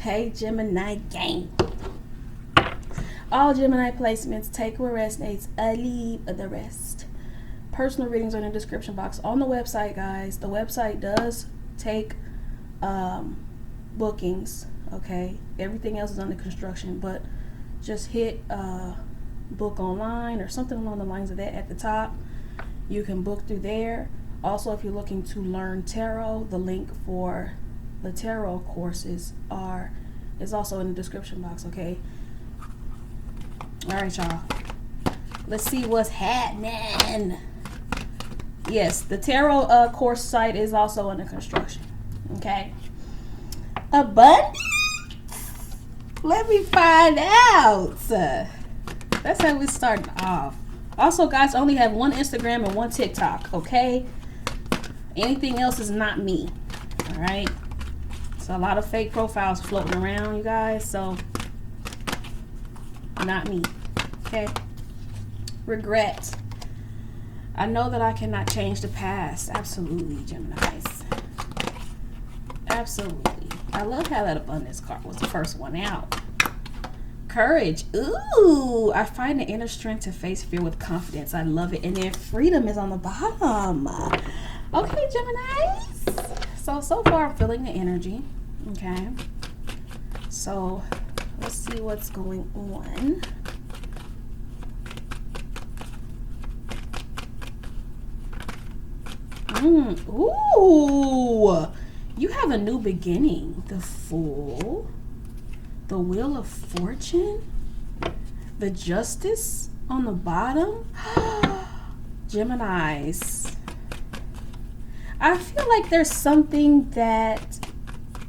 Hey Gemini gang. All Gemini placements, take what resonates, leave the rest. Personal readings are in the description box on the website, guys. The website does take bookings, okay? Everything else is under construction, but just hit book online or something along the lines of that at the top. You can book through there. Also, if you're looking to learn tarot, the link for the tarot courses is also in the description box, okay? All right, y'all. Let's see what's happening. Yes, the tarot course site is also under construction, okay? Abundance? Let me find out. That's how we start off. Also, guys, I only have one Instagram and one TikTok, okay? Anything else is not me, all right? So a lot of fake profiles floating around, you guys, so not me, okay? Regret. I know that I cannot change the past. Absolutely, Geminis. Absolutely. I love how that abundance card was the first one out. Courage. Ooh, I find the inner strength to face fear with confidence. I love it. And then freedom is on the bottom. Okay, Geminis. So far I'm feeling the energy. Okay. So let's see what's going on. Ooh, you have a new beginning. The Fool, the Wheel of Fortune, the Justice on the bottom. Geminis, I feel like there's something that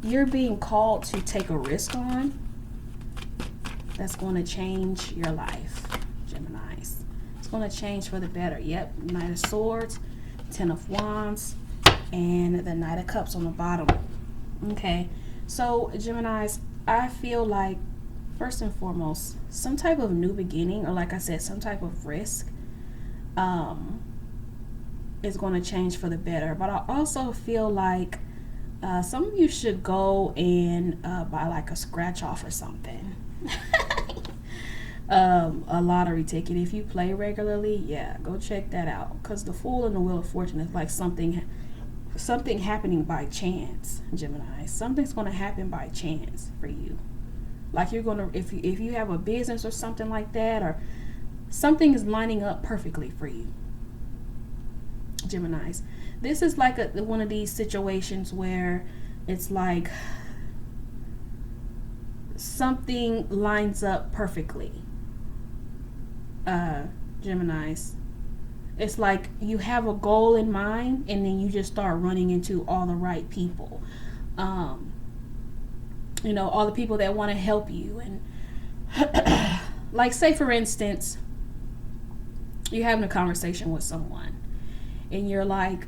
you're being called to take a risk on that's going to change your life, Geminis. It's going to change for the better. Yep, Knight of Swords, Ten of Wands, and the Knight of Cups on the bottom. Okay, so Geminis, I feel like first and foremost, some type of new beginning, or like I said, some type of risk is going to change for the better. But I also feel like some of you should go and buy like a scratch off or something. A lottery ticket. If you play regularly, yeah, go check that out, because the Fool and the Wheel of Fortune is like something happening by chance, Gemini. Something's going to happen by chance for you. Like you're going to, if you have a business or something like that, or something is lining up perfectly for you, Geminis. This is like one of these situations where it's like something lines up perfectly. Geminis, it's like you have a goal in mind and then you just start running into all the right people, all the people that want to help you. And like, say for instance, you're having a conversation with someone and you're like,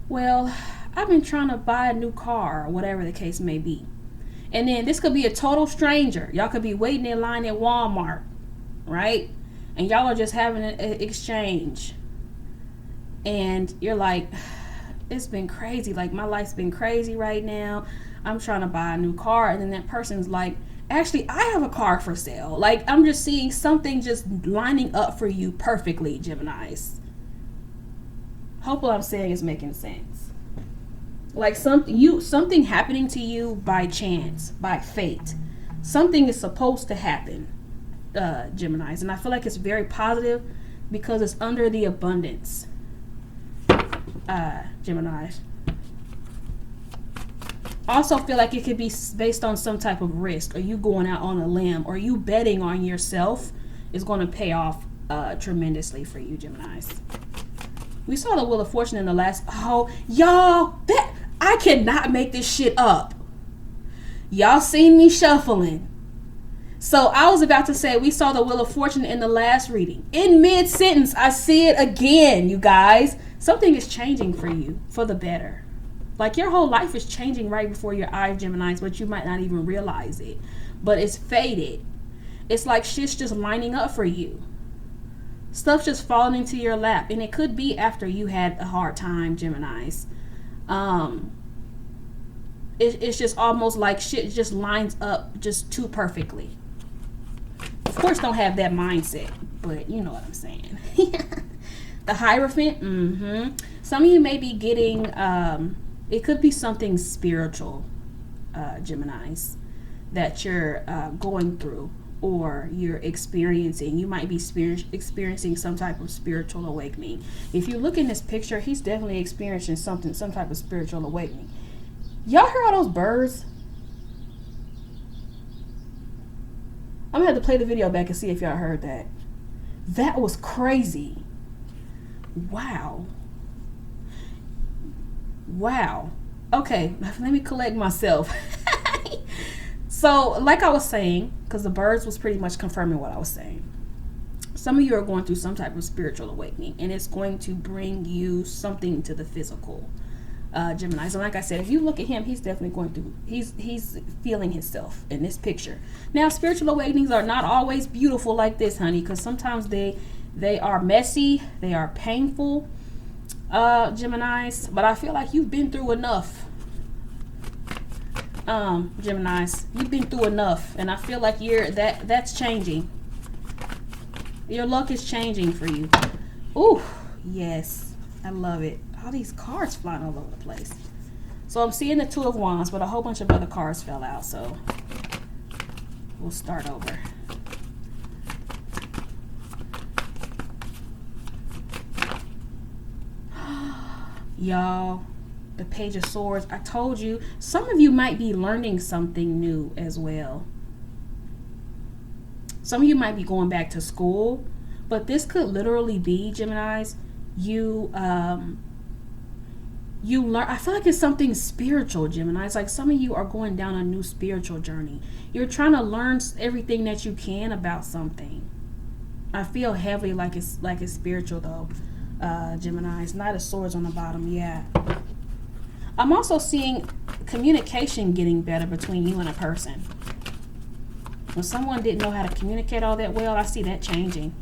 well, I've been trying to buy a new car, or whatever the case may be. And then this could be a total stranger. Y'all could be waiting in line at Walmart, right? And y'all are just having an exchange. And you're like, it's been crazy. Like, my life's been crazy right now. I'm trying to buy a new car. And then that person's like, actually, I have a car for sale. Like, I'm just seeing something just lining up for you perfectly, Geminis. Hope what I'm saying is making sense. Like something happening to you by chance, by fate. Something is supposed to happen, Geminis. And I feel like it's very positive because it's under the abundance, Geminis. Also feel like it could be based on some type of risk, or you going out on a limb, or you betting on yourself is going to pay off tremendously for you, Geminis. We saw the Wheel of Fortune in the last... Oh, y'all, I cannot make this shit up. Y'all seen me shuffling. So I was about to say we saw the Wheel of Fortune in the last reading. In mid-sentence, I see it again, you guys. Something is changing for you for the better. Like, your whole life is changing right before your eyes, Geminis, but you might not even realize it. But it's fated. It's like shit's just lining up for you. Stuff's just falling into your lap. And it could be after you had a hard time, Geminis. It's just almost like shit just lines up just too perfectly. Of course, don't have that mindset, but you know what I'm saying. The Hierophant. Some of you may be getting, it could be something spiritual, Geminis, that you're going through or you're experiencing. You might be experiencing some type of spiritual awakening. If you look in this picture, he's definitely experiencing some type of spiritual awakening. Y'all hear all those birds? I'm gonna have to play the video back and see if y'all heard that. That was crazy. Wow. Okay, let me collect myself. So, like I was saying, because the birds was pretty much confirming what I was saying. Some of you are going through some type of spiritual awakening, and it's going to bring you something to the physical, Gemini. So, like I said, if you look at him, he's definitely going through. He's feeling himself in this picture. Now, spiritual awakenings are not always beautiful like this, honey, because sometimes they are messy, they are painful, Geminis. But I feel like you've been through enough. Geminis, you've been through enough, and I feel like that's changing. Your luck is changing for you. Ooh, yes, I love it. All these cards flying all over the place. So I'm seeing the Two of Wands, but a whole bunch of other cards fell out, so we'll start over. Y'all, the Page of Swords. I told you, some of you might be learning something new as well. Some of you might be going back to school, but this could literally be, Geminis, you learn. I feel like it's something spiritual, Geminis. Like some of you are going down a new spiritual journey. You're trying to learn everything that you can about something. I feel heavily like it's spiritual though, Geminis. Knight of Swords on the bottom, yeah. I'm also seeing communication getting better between you and a person. When someone didn't know how to communicate all that well, I see that changing.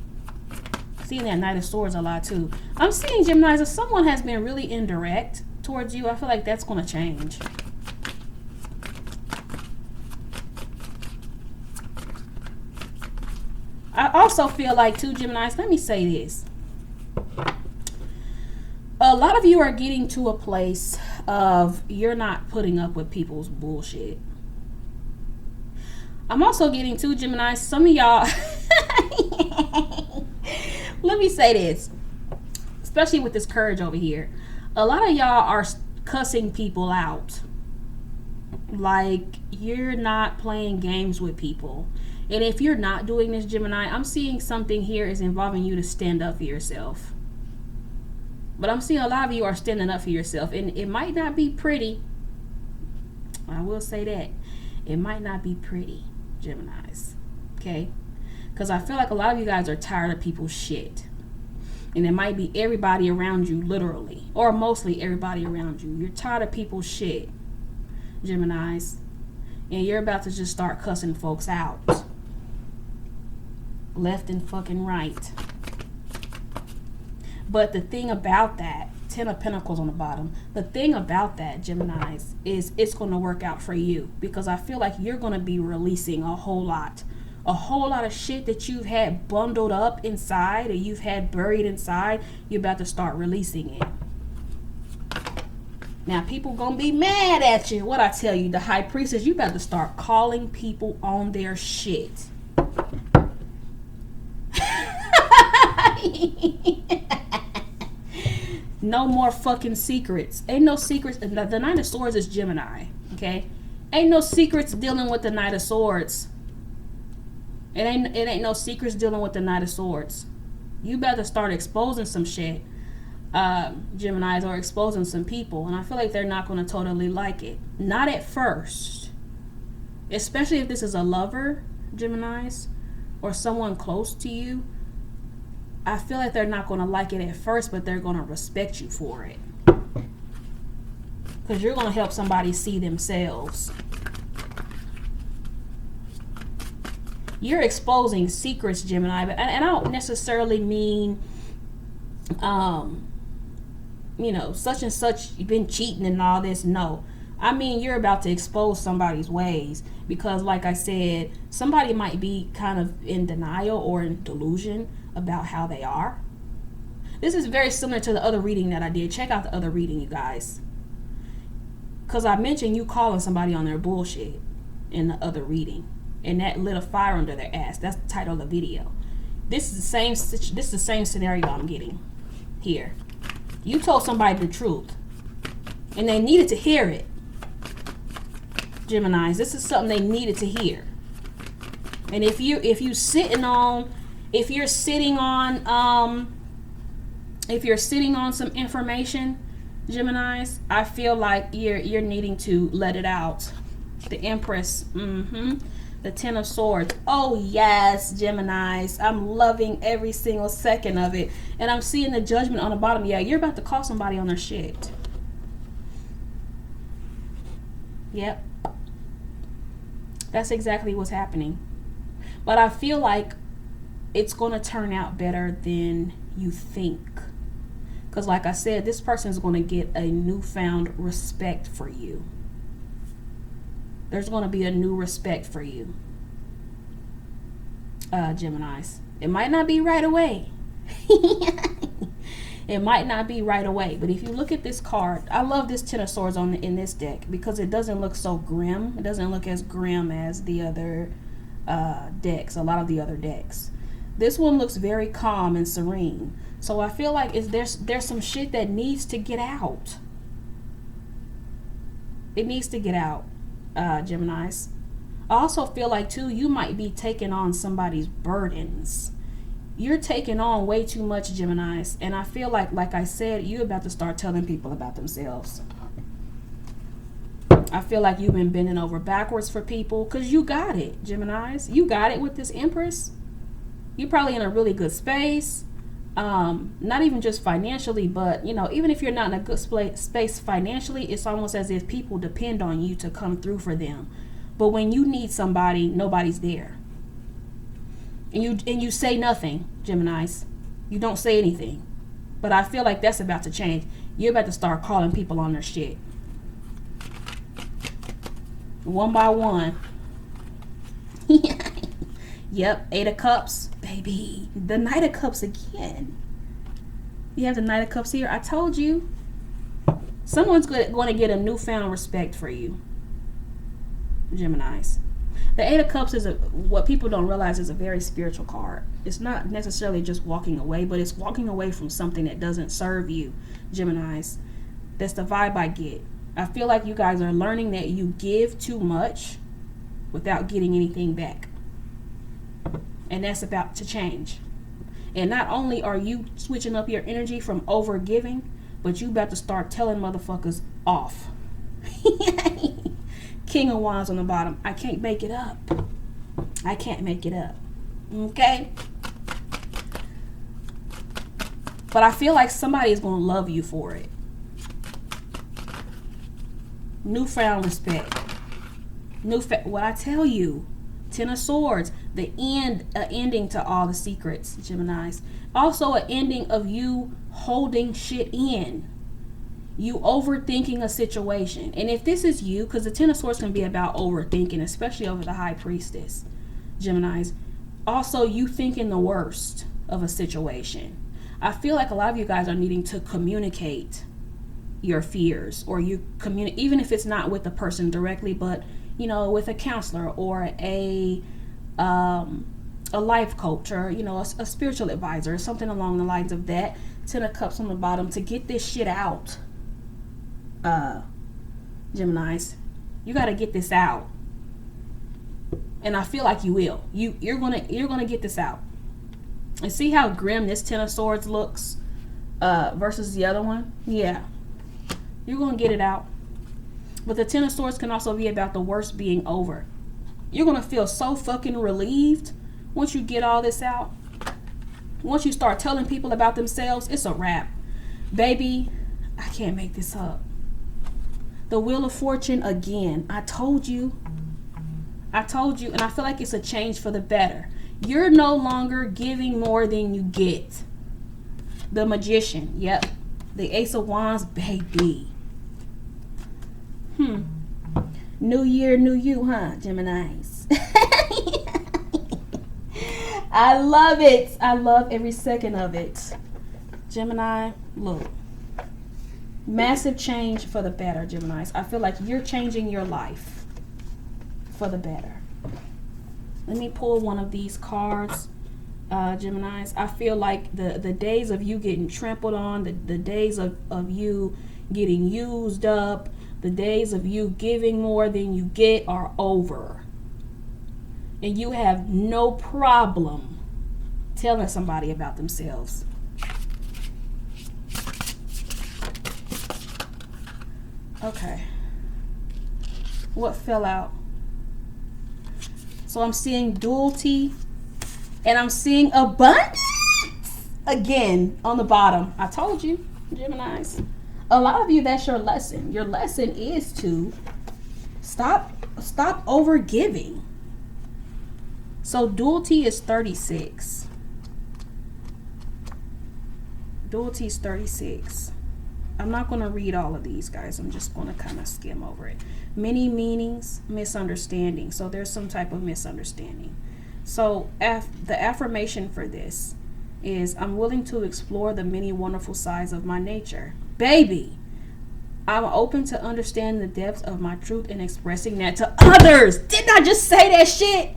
Seeing that Knight of Swords a lot too. I'm seeing, Geminis, if someone has been really indirect towards you, I feel like that's going to change. I also feel like too, Geminis, let me say this. A lot of you are getting to a place of you're not putting up with people's bullshit. I'm also getting to, Gemini, some of y'all, let me say this, especially with this courage over here. A lot of y'all are cussing people out. Like you're not playing games with people. And if you're not doing this, Gemini, I'm seeing something here is involving you to stand up for yourself. But I'm seeing a lot of you are standing up for yourself. And it might not be pretty. I will say that. It might not be pretty, Geminis. Okay? Because I feel like a lot of you guys are tired of people's shit. And it might be everybody around you, literally. Or mostly everybody around you. You're tired of people's shit, Geminis. And you're about to just start cussing folks out. Left and fucking right. But the thing about that, 10 of Pentacles on the bottom, the thing about that, Geminis, is it's going to work out for you. Because I feel like you're going to be releasing a whole lot of shit that you've had bundled up inside or you've had buried inside. You're about to start releasing it. Now, people going to be mad at you. What I tell you, the High Priestess, you about to start calling people on their shit. No more fucking secrets. Ain't no secrets. The Knight of Swords is Gemini, okay? Ain't no secrets dealing with the Knight of Swords. It ain't no secrets dealing with the Knight of Swords. You better start exposing some shit, Geminis, or exposing some people. And I feel like they're not going to totally like it. Not at first. Especially if this is a lover, Geminis, or someone close to you. I feel like they're not going to like it at first, but they're going to respect you for it. Because you're going to help somebody see themselves. You're exposing secrets, Gemini. And I don't necessarily mean, such and such, you've been cheating and all this. No. I mean, you're about to expose somebody's ways because, like I said, somebody might be kind of in denial or in delusion about how they are. This is very similar to the other reading that I did. Check out the other reading, you guys. Because I mentioned you calling somebody on their bullshit in the other reading. And that lit a fire under their ass. That's the title of the video. This is the same scenario I'm getting here. You told somebody the truth. And they needed to hear it. Geminis, this is something they needed to hear. And if you're sitting on some information, Geminis, I feel like you're needing to let it out. The Empress, the Ten of Swords. Oh yes, Geminis, I'm loving every single second of it. And I'm seeing the Judgment on the bottom. Yeah, you're about to call somebody on their shit. Yep. That's exactly what's happening. But I feel like it's going to turn out better than you think. Because like I said, this person is going to get a newfound respect for you. There's going to be a new respect for you. Geminis. It might not be right away. It might not be right away. But if you look at this card, I love this Ten of Swords in this deck because it doesn't look so grim. It doesn't look as grim as the other decks, a lot of the other decks. This one looks very calm and serene. So I feel like there's some shit that needs to get out. It needs to get out, Geminis. I also feel like, too, you might be taking on somebody's burdens. You're taking on way too much, Geminis. And I feel like I said, you're about to start telling people about themselves. I feel like you've been bending over backwards for people because you got it, Geminis. You got it with this Empress. You're probably in a really good space. Not even just financially, but, you know, even if you're not in a good space financially, it's almost as if people depend on you to come through for them. But when you need somebody, nobody's there. And you say nothing, Geminis. You don't say anything. But I feel like that's about to change. You're about to start calling people on their shit. One by one. Yep, 8 of Cups. Baby, the Knight of Cups again. You have the Knight of Cups here. I told you. Someone's going to get a newfound respect for you, Geminis. The 8 of Cups is what people don't realize is a very spiritual card. It's not necessarily just walking away, but it's walking away from something that doesn't serve you, Geminis. That's the vibe I get. I feel like you guys are learning that you give too much without getting anything back. And that's about to change. And not only are you switching up your energy from over giving, but you about to start telling motherfuckers off. King of Wands on the bottom. I can't make it up. I can't make it up. Okay? But I feel like somebody is going to love you for it. Newfound respect. What I tell you. Ten of Swords. The ending to all the secrets, Geminis. Also an ending of you holding shit in. You overthinking a situation. And if this is you, because the Ten of Swords can be about overthinking, especially over the High Priestess, Geminis. Also, you thinking the worst of a situation. I feel like a lot of you guys are needing to communicate your fears, or you communicate, even if it's not with the person directly, but, you know, with a counselor or a life coach, or, you know, a spiritual advisor, or something along the lines of that. Ten of Cups on the bottom to get this shit out. Geminis, you got to get this out, and I feel like you will. You're gonna get this out. And see how grim this Ten of Swords looks versus the other one. Yeah, you're gonna get it out. But the Ten of Swords can also be about the worst being over. You're gonna feel so fucking relieved once you get all this out. Once you start telling people about themselves, it's a wrap, baby. I can't make this up. The Wheel of Fortune again. I told you, and I feel like it's a change for the better. You're no longer giving more than you get. The Magician. Yep. The Ace of Wands, baby. New year, new you, huh, Geminis? I love it. I love every second of it. Gemini, look. Massive change for the better, Geminis. I feel like you're changing your life for the better. Let me pull one of these cards, Geminis. I feel like the days of you getting trampled on, the days of you getting used up, the days of you giving more than you get are over. And you have no problem telling somebody about themselves. Okay. What fell out? So I'm seeing duality and I'm seeing abundance again on the bottom. I told you, Geminis. A lot of you, that's your lesson. Your lesson is to stop over giving. So duality is 36. Duality is 36. I'm not going to read all of these, guys. I'm just going to kind of skim over it. Many meanings, misunderstanding. So there's some type of misunderstanding. So the affirmation for this is, I'm willing to explore the many wonderful sides of my nature. Baby, I'm open to understand the depths of my truth and expressing that to others. Didn't I just say that shit?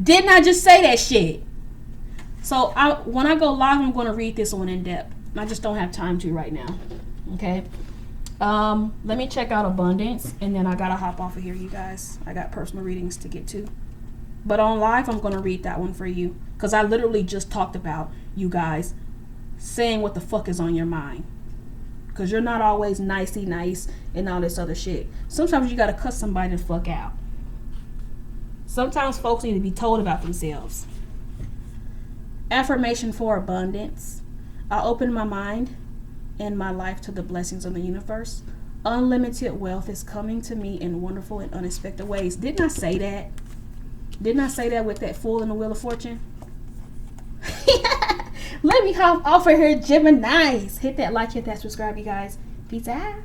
Didn't I just say that shit? So when I go live, I'm going to read this one in depth. I just don't have time to right now. Okay. Let me check out abundance, and then I gotta hop off of here, you guys. I got personal readings to get to. But on live, I'm gonna read that one for you, because I literally just talked about you guys saying what the fuck is on your mind. Because you're not always nicey nice and all this other shit. Sometimes you gotta cut somebody the fuck out. Sometimes folks need to be told about themselves. Affirmation for abundance. I open my mind and my life to the blessings of the universe. Unlimited wealth is coming to me in wonderful and unexpected ways. Didn't I say that? Didn't I say that with that Fool in the Wheel of Fortune? Let me hop off of here, Geminis. Hit that like, hit that subscribe, you guys. Peace out.